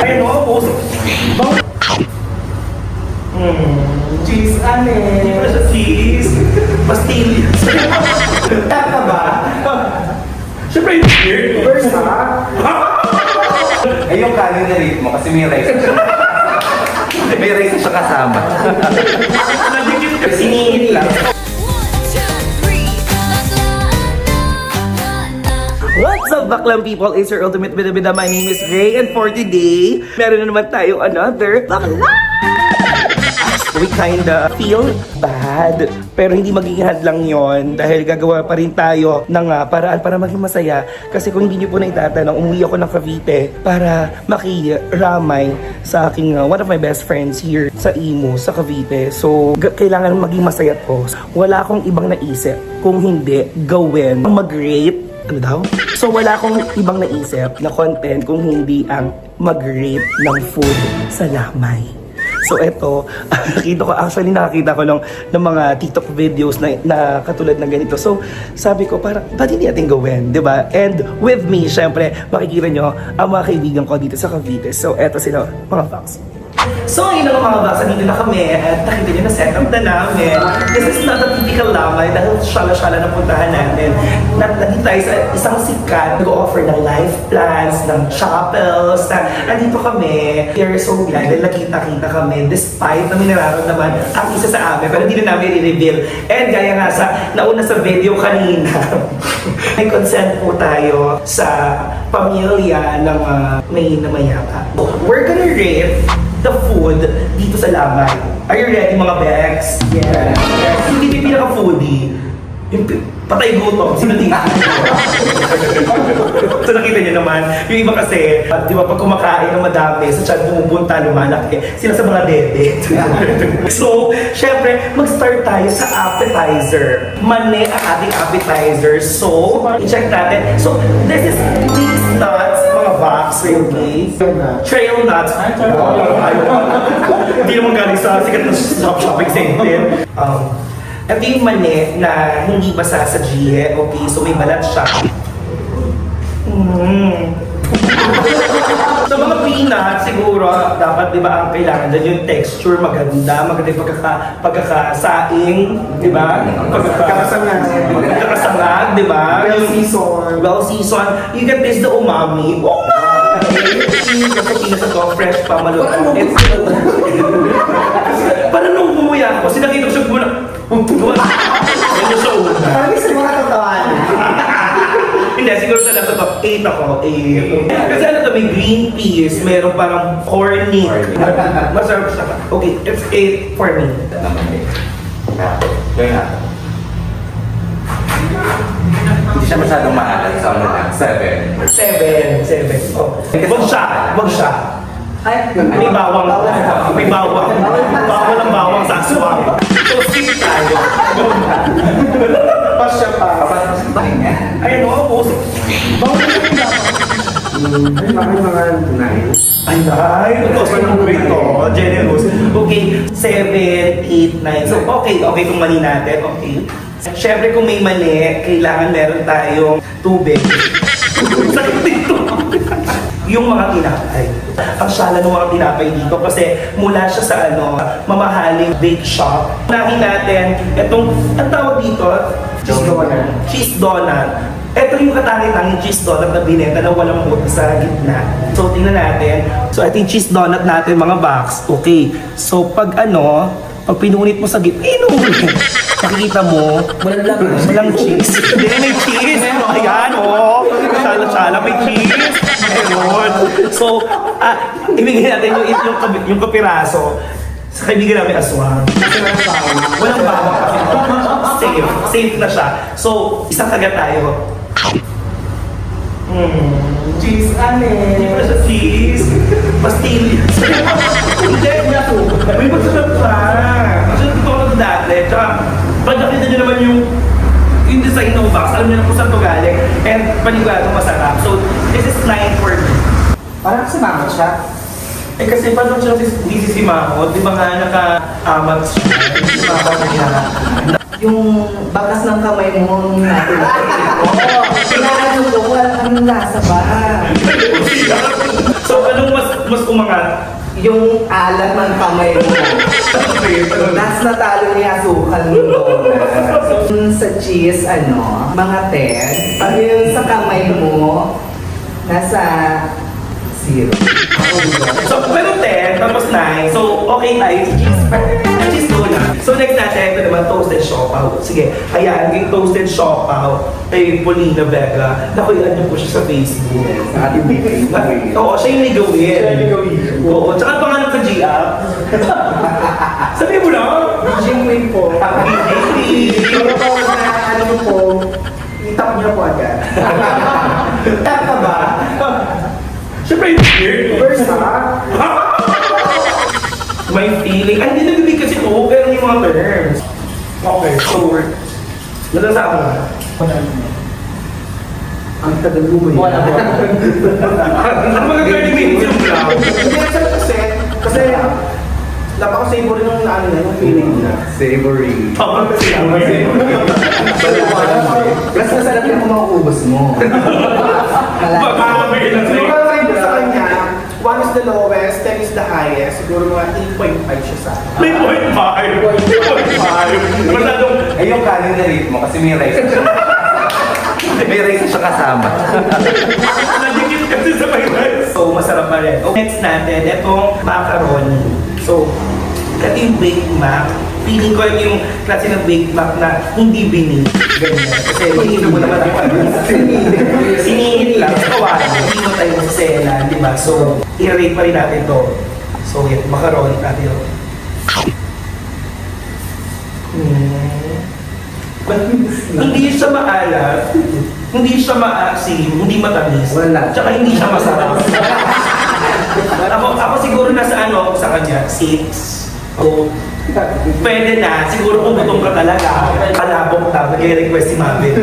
Ayun o, puso. Cheese, ane. Hindi pala siya cheese. Pastillas. Tap ka ba? Siyempre yung weird. Versa? Ay, yung kanin na rate mo kasi may rice. May rice siya kasama. Nadikit ka, siningit lang. What's up, Baklang people? It's your ultimate bida-bida. My name is Gray, and for today, meron na naman tayo another Bakla! We kinda feel bad, pero hindi magiging hadlang yon dahil gagawa pa rin tayo ng paraan para maging masaya. Kasi kung hindi niyo po na itatanong, umuwi ako ng Cavite para makiramay sa aking one of my best friends here sa Imo, sa Cavite. So, kailangan maging masaya po. Wala akong ibang naisip kung hindi gawin mag-rate. Ano daw? So wala akong ibang naisip na content kung hindi ang mag-rate ng food sa Lamay. So eto, nakakita ko ng mga TikTok videos na katulad ng ganito. So sabi ko, parang ba't hindi natin gawin, di ba? And with me, syempre, makikita nyo ang mga kaibigan ko dito sa Cavite. So eto sila, mga Fox. So, yun ang mga basa, dito na kami at nakita nyo na set up na namin. This is not a typical Lamay dahil syala-syala na puntahan natin. Nandito tayo sa isang sikat, nag-offer ng life plans, ng chapels. Nandito kami. We are so glad dahil nakita-kita kami despite na minararamdaman ang isa sa amin pero hindi na namin i-reveal. And gaya nga sa nauna sa video kanina, may consent po tayo sa pamilya ng may namayapa. We're gonna rate the food dito sa Lamay. Are you ready, mga Bex? Yeah. Hindi yung pinaka-foodie. Yung patay gutom. Sino dito? So nakita niyo naman, yung iba kasi, di ba pag kumakain ng madami, sa tiyan bumupunta, lumalaki, sila sa mga dede. So, syempre, mag-start tayo sa appetizer. Mani ang ating appetizer. So, i-check natin. So, this is these nuts, mga box, okay? Trail nuts. Hindi naman galing sa sikat na shopping center. Ito yung mani na hindi basa sa GE, okay? So may balat siya. So mga peanut, siguro, dapat di ba ang kailangan dyan yung texture maganda yung pagkakasaing, di ba? Pagkakasangag, di ba? Well seasoned. You can taste the umami. Kasi peanut ito, fresh pa, malutong. Parang nung bumuya ako, sinakita ko siya muna. Ano siya una? Parang sa mga katawan. Hindi, siguro sa nasa top 8 ako. Kasi ano to, may green peas, meron parang corny. Masarap siya. Okay, it's 8 for me. Kaya nga. Hindi siya masyadong maalat sa ano lang. 7. 7. Oh. Wag siya. Ay, May bawang. May bawang. Bawang ng bawang sa aswang. So, skip tayo. pas siya pa. Ayun o, puso. Ay, bakit mga tunay? Ay, ito sa grade to. Generous. Okay, 7, 8, 9. So, okay itong mali natin. Okay. Siyempre, kung may mali, kailangan meron tayong tubig. Sakit dito. Yung mga tinapay. Ang syala ng mga tinapay dito kasi mula siya sa mamahaling bake shop. Unahin natin, itong, ang tawag dito, cheese donut. Ito yung katangi-tanging cheese donut na binenta na walang buto sa gitna. So, tingnan natin. So, ito yung cheese donut natin, mga box. Okay. So, pag pinunit mo sa gitna, nakikita mo, walang cheese. Hindi, may cheese. Ayan, Sala-sala, may cheese. Ayun. So, ibigay natin yung kapiraso sa kaibigan namin aswang. Walang bawang kasi. Safe na siya. So, isang kagat tayo. Cheese, ane. Hindi pala siya cheese. Pastillas. Hindi, may masarap siya. Masarap ito ako dati. Tsaka, pag nakita nyo naman yung design ng box, alam nyo na kung saan ito galing. And paniguradong masarap. So, this is 9 for me. Parang sumangot siya. Eh kasi paano siya hindi si Mamo? Di ba nga naka-amat siya? Si Mamo na yung bakas ng kamay mo natin. Oo, kinaano ko kung anong lasa ba. So, anong mas umangat? Yung alat ng kamay mo. Nas natalo niya asukal mo. Sa cheese, mga 10. Pag yung sa kamay mo, nasa 0. So, pero 10, tapos 9. So, okay tayo. Cheese ko na. So, next natin, ito naman, toasted siopaw. Sige, ayan, yung toasted siopaw kay Paulina Vega. Nakuyaan niyo po siya sa Facebook. Sa ating baby. Oo, siya yung may gawin. Oo, tsaka pangalan sa GF. Sabi mo lang. Jing Queen po. Pero po na po, itap niyo po agad. Tap ka ba? Siyempre, yung weird. First ha? May feeling. Ay, hindi nabibig kasi ito, pero yung mga terms. Okay, so we're... Nadasa ako na. Ang tagal mo yun. Ano mga 30 minutes yung vlog? Hindi, kasi napaka-savor rin ng ano yung feeling niya. Savory. Tama kasi ako. Mas masarap yung kung mauubos mo. Baka may lang Siguro sa'yo. ang sa kanya, 1 is the lowest, 10 is the highest. Siguro mga 8.5 siya sa akin. May 0.5. 0.5. Masyadong... Ay, yung kanin na rate mo kasi may rice na siya. May rice na siya kasama. Nadikit kasi sa may rice. So, masarap pa rin. Okay, next natin, itong macaroni. So, ito yung baked mac. Feeling ko ito yung klase ng baked mac na hindi binake. Ganyan. Kasi hindi mo naman yung ano. Siningit lang. Kawain. Hindi mo tayo sa sela, di ba? So, i-rate pa rin natin to. So, yan. Macaroni natin. Hindi siya maalat, hindi siya maasim, hindi matamis. Wala. Tsaka hindi siya masarap. ako siguro nasa ano ako sa kanya, 6. So, pwede na. Siguro kung gutom ka talaga, palabok ka, nag-request si Mabel.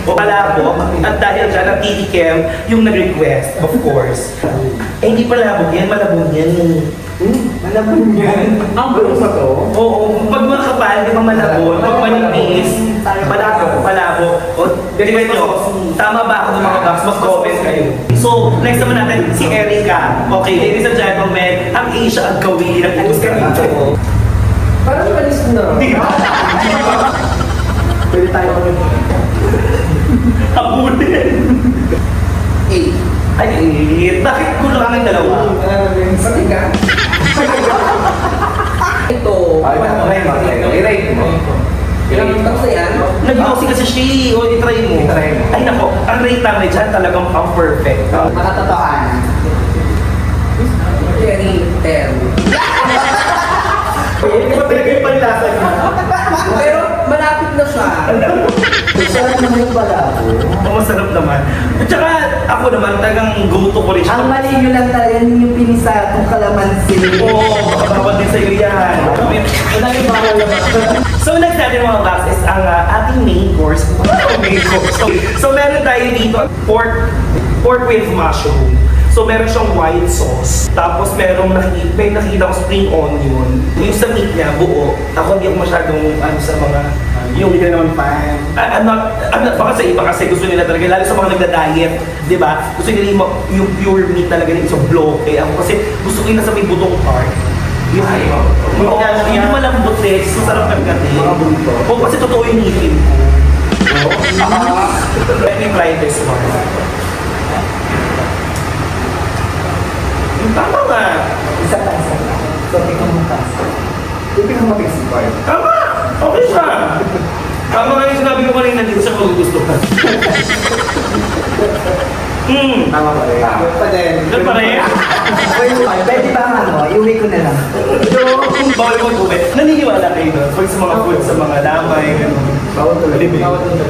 O palabok, at dahil dyan, ang titikem yung nag-request, of course. Eh, hindi palabok yan, malabong yan. Malabong yan. Ang gulo sa to? Oo, pag makapal, di ba malabon? Pag manipis, palabo. O, di ba ito? Tama ba ako ng mga box? Mag-comment kayo. So, next naman natin, si Erica. Okay, ladies and gentlemen, ang Asia ang gawin ng ubus ka dito. Parang malis na. Di ba? Pwede tayo Habulin. 8. Ay, bakit kulang kami dalawa? Pati ka? Ito. Ay, try mo. I-rate mo. Ilang tapos na yan? Nag-yosi kasi siya, o i-try mo. I-try mo. Ay nako, ang rate namin dyan talagang pang perfect. Makatotohan. Very 10. Hindi ba talaga yung panlasa niya? Pero malapit na siya. Sarap naman yung balabo. Ang masarap naman. At saka ako naman talagang go-to ko rin siya. Ang mali nyo lang talaga yung pinisa kung kalamansi. Oo, baka bawal din sa'yo yan. Madami bawal naman. So next natin mga box is ang ating main course. Main course. So meron tayo dito pork with mushroom. So meron siyang white sauce. Tapos may nakikita ko spring onion. Yung sa meat niya, buo. Ako hindi ako masyadong sa mga yung hindi naman fan. Baka sa iba kasi gusto nila talaga, lalo sa mga nagda-diet, di ba? Gusto nila yung pure meat talaga na isang bloke. Ako kasi gusto ko yung nasa may butong part. Yung yung malambot eh, sarap ng gati. O kasi totoo yung ngipin ko. Let me try this one. Tama nga. Isa pa. So, tingnan mo pa. Yung pinamatigas yung part. Tama! Okay siya! Tama nga yung sinabi ko kanina dito sa magugustuhan. Tama pa rin. Pa din. Ano pa rin? Pwede ba iuwi ko na lang. Yung bawal mo tubig. Naniniwala kayo doon? Pag sa mga food, sa mga lamay, gano'n. Bawal talaga.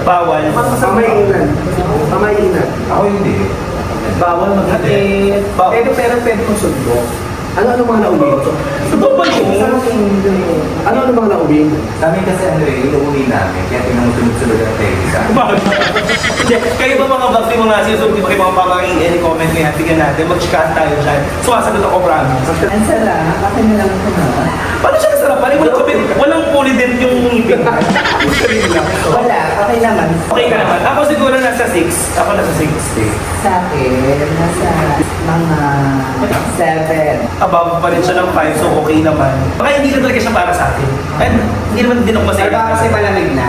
Bawal. Pamayinan. Pamayinan. Ako hindi. Bawal maghatid. Pero pwede kong sundok. Ano mga naubing? Totoo ba yun? Ano mga naubing? Sa amin kasi ano eh, inuuli namin. Kaya tinanong-sunod-sunod ang tesa. Bakit? Hindi, kayo ba mga box yung mga sinusunod, di ba kayo mga pamaking any comment ngayon, bigyan natin, mag-chat tayo dyan. Sumasagot ako, promise. Ang sarap. Akin na lang ito, no? Paano siya nasarapan? Walang polydent yung ngipin. Wala. Okay naman. Okay ka naman. Ako siguro nasa 6. Ako nasa 6. Sa akin, nasa mga 7. Above pa rin siya ng 5, so okay naman. Baka hindi na talaga siya para sa akin. And hindi naman din ako masaya. Ay, baka kasi malamig na.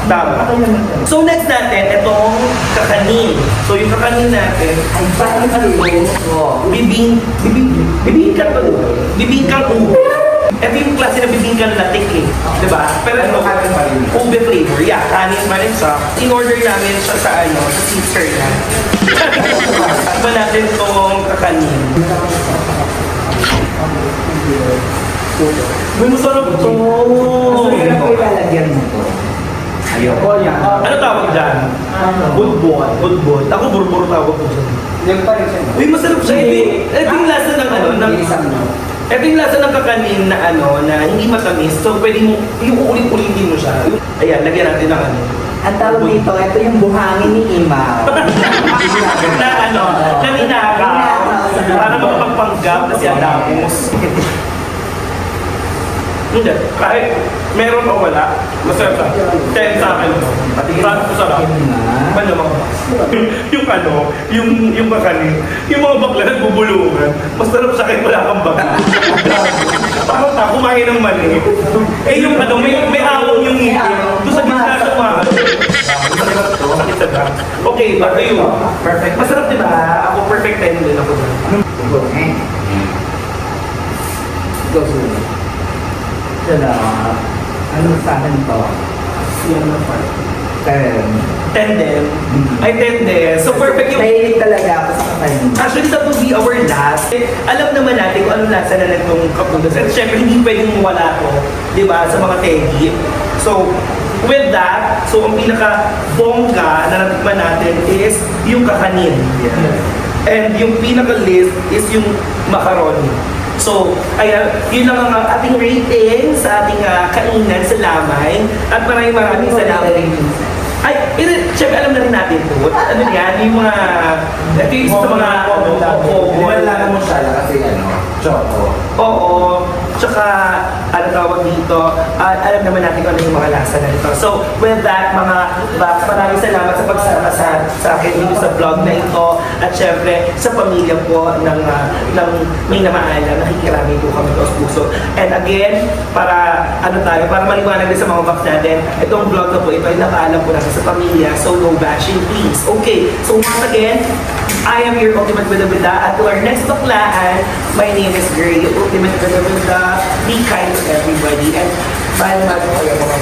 Tama. Okay naman ito. So next natin, itong kakanin. So yung kakanin natin, Ay, bakit ko? bibingkan pa doon. Bibingkan ubo. Ito yung klase na bibingkan na tik eh. Diba? Pero ito, Kanin pa rin. ube flavor. Yeah, kanin pa rin siya. In-order namin siya sa sa Caesar na. Iba natin itong kakanin. Uy, masarap ito. Masarap ko ilalagyan mo to. Ayoko. Ano tawag dyan? Budbod. Budbod. Ako burbur tawag ko dyan. Yung pa rin siya. Uy, masarap siya. Ito yung lasa ng Isang no. ito yung lasa ng kakanin na na hindi matamis. So, pwede mo, yung uulit-ulitin mo siya. Ayan, lagyan natin ng Ang tawag dito, ito yung buhangin ni Imaw. na na ninakaw. Para makapagpanggap kasi ang damos. Hindi, kahit meron o wala, masarap siya. 10 sa akin. Masarap. Ano mga yung yung kakanin, yung mga bakla nagbubulungan, masarap sa akin wala kang bakla. Parang kumain ng mali. Eh yung may awong yung ngipin, doon sa gitna sa mga sakit sa dam. Okay, bago yun. Perfect. Masarap diba? Ako perfect 10 din ako dun. Sarap. Ano sa akin to? Yan ang part. 10. 10 din. Ay, 10 din. So perfect yung... Mahilig talaga ako sa kakanin. Actually, that will be our last. Alam naman natin kung anong lasa na nagtong kapudas. At syempre, hindi pwedeng mawala to, di ba, sa mga tegi. So, with that, so ang pinaka-bongga na natikman natin is yung kakanin. And yung pinaka-list is yung macaroni. So, ayan, yun lang ang ating rating sa ating kainan sa Lamay. At maraming salamat. Ay, syempre alam na rin natin po. Ano yan, yung mga... Ito yung isa sa mga... Wala mo siya kasi choco. Oo. Tsaka, ano tawag dito, alam naman natin kung ano yung mga lasa na ito. So, with that, mga box, maraming salamat sa pagsama sa akin dito sa vlog na ito. At syempre, sa pamilya po ng may namaalam, nakikirami po kami sa puso. And again, para para maliwanag din sa mga box natin, itong vlog na po ito ay napaalam po natin sa pamilya. So, no bashing, please. Okay, so once again, I am your Ultimate Bida-Bida. At to our next baklaan, my name is Gray, your Ultimate Bida-Bida. Be kind to everybody. And mahal ko kayo mga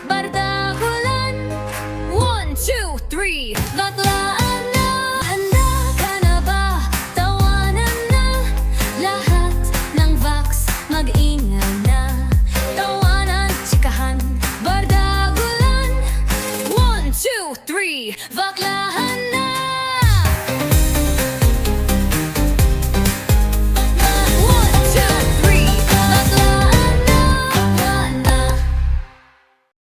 Bardagulan 1, 2, 3 Baklaan na Handa ka na ba? Tawanan na Lahat ng Vox mag-ingay na Tawanan, chikahan Bardagulan 1, 2, 3